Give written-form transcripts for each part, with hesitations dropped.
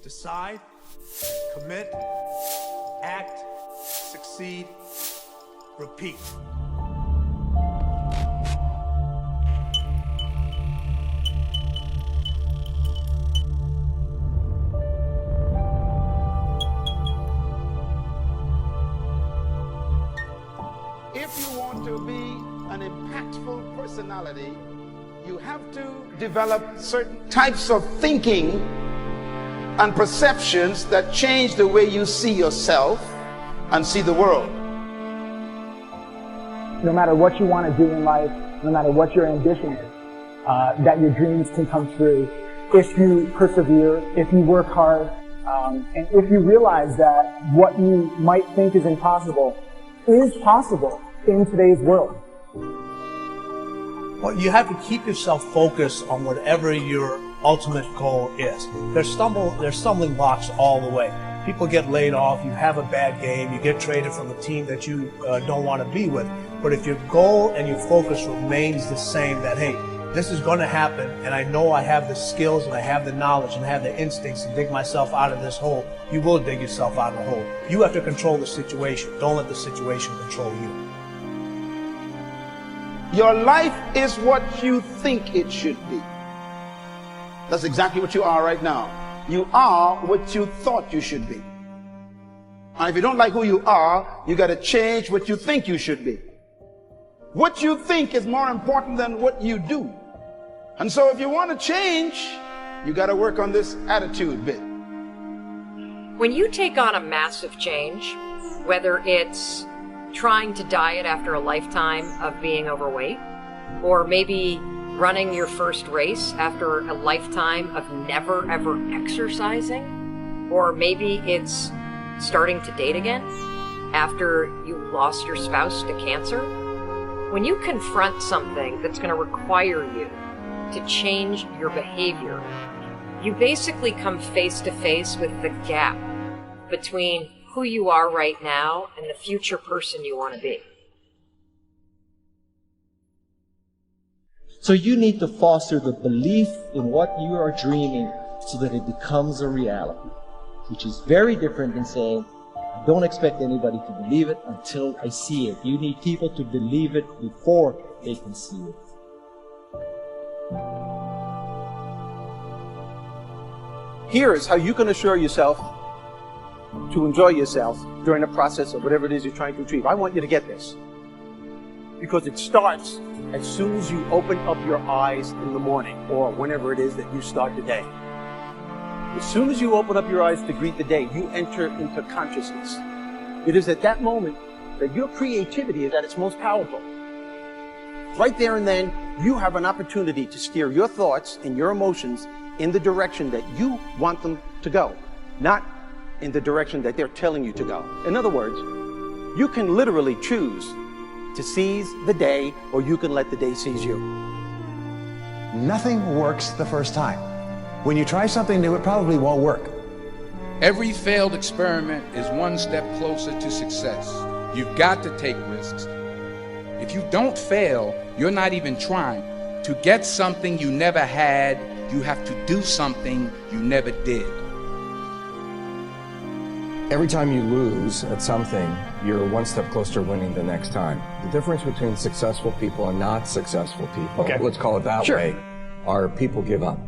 Decide, commit, act, succeed, repeat. If you want to be an impactful personality, you have to develop certain types of thinking and perceptions that change the way you see yourself and see the world. No matter what you want to do in life, no matter what your ambition is, that your dreams can come true if you persevere, if you work hard, and if you realize that what you might think is impossible is possible in today's world. Well, you have to keep yourself focused on whatever your ultimate goal is. There's stumbling blocks all the way. People get laid off, you have a bad game, you get traded from a team that you don't want to be with. But if your goal and your focus remains the same, that, hey, this is going to happen, and I know I have the skills and I have the knowledge and I have the instincts to dig myself out of this hole, you will dig yourself out of the hole. You have to control the situation. Don't let the situation control you. Your life is what you think it should be. That's exactly what you are right now. You are what you thought you should be. And if you don't like who you are, you got to change what you think you should be. What you think is more important than what you do. And so if you want to change, you got to work on this attitude bit. When you take on a massive change, whether it's trying to diet after a lifetime of being overweight, or maybe running your first race after a lifetime of never ever exercising, or maybe it's starting to date again after you lost your spouse to cancer. When you confront something that's going to require you to change your behavior, you basically come face to face with the gap between who you are right now and the future person you want to be. So you need to foster the belief in what you are dreaming so that it becomes a reality, which is very different than saying, I don't expect anybody to believe it until I see it. You need people to believe it before they can see it. Here is how you can assure yourself to enjoy yourself during the process of whatever it is you're trying to achieve. I want you to get this, because it starts as soon as you open up your eyes in the morning, or whenever it is that you start the day. As soon as you open up your eyes to greet the day, you enter into consciousness. It is at that moment that your creativity is at its most powerful. Right there and then, you have an opportunity to steer your thoughts and your emotions in the direction that you want them to go, not in the direction that they're telling you to go. In other words, you can literally choose to seize the day, or you can let the day seize you. Nothing works the first time. When you try something new, it probably won't work. Every failed experiment is one step closer to success. You've got to take risks. If you don't fail, you're not even trying. To get something you never had, you have to do something you never did. Every time you lose at something, you're one step closer to winning the next time. The difference between successful people and not successful people, let's call it that way, are people give up.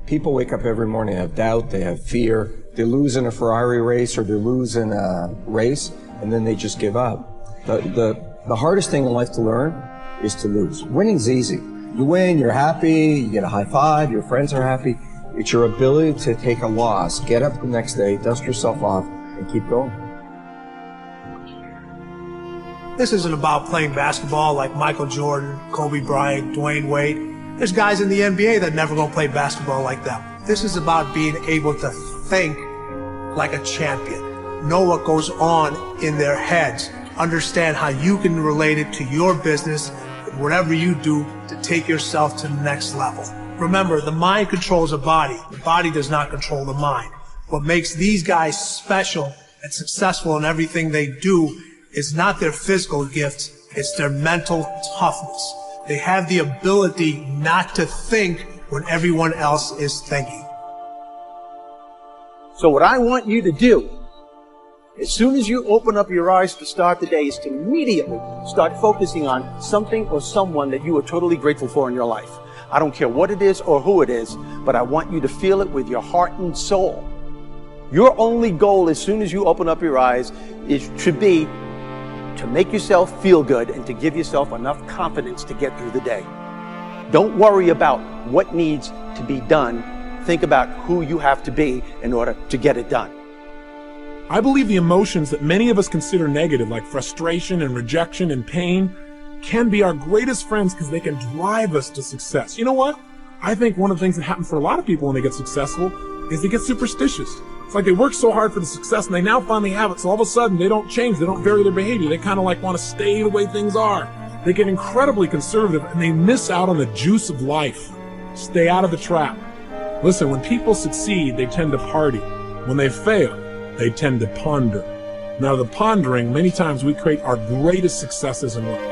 People wake up every morning, have doubt, they have fear, they lose in a Ferrari race or they lose in a race, and then they just give up. The hardest thing in life to learn is to lose. Winning's easy. You win, you're happy, you get a high five, your friends are happy. It's your ability to take a loss, get up the next day, dust yourself off, and keep going. This isn't about playing basketball like Michael Jordan, Kobe Bryant, Dwayne Wade. There's guys in the NBA that never gonna play basketball like them. This is about being able to think like a champion. Know what goes on in their heads. Understand how you can relate it to your business, whatever you do, to take yourself to the next level. Remember, the mind controls the body. The body does not control the mind. What makes these guys special and successful in everything they do is not their physical gifts, it's their mental toughness. They have the ability not to think when everyone else is thinking. So what I want you to do, as soon as you open up your eyes to start the day, is to immediately start focusing on something or someone that you are totally grateful for in your life. I don't care what it is or who it is, but I want you to feel it with your heart and soul. Your only goal as soon as you open up your eyes should be to make yourself feel good and to give yourself enough confidence to get through the day. Don't worry about what needs to be done. Think about who you have to be in order to get it done. I believe the emotions that many of us consider negative, like frustration and rejection and pain, can be our greatest friends because they can drive us to success. You know what? I think one of the things that happens for a lot of people when they get successful is they get superstitious. It's like they work so hard for the success and they now finally have it, so all of a sudden they don't change, they don't vary their behavior, they kind of like want to stay the way things are. They get incredibly conservative and they miss out on the juice of life. Stay out of the trap. Listen, when people succeed, they tend to party. When they fail, they tend to ponder. Now, the pondering, many times we create our greatest successes in life.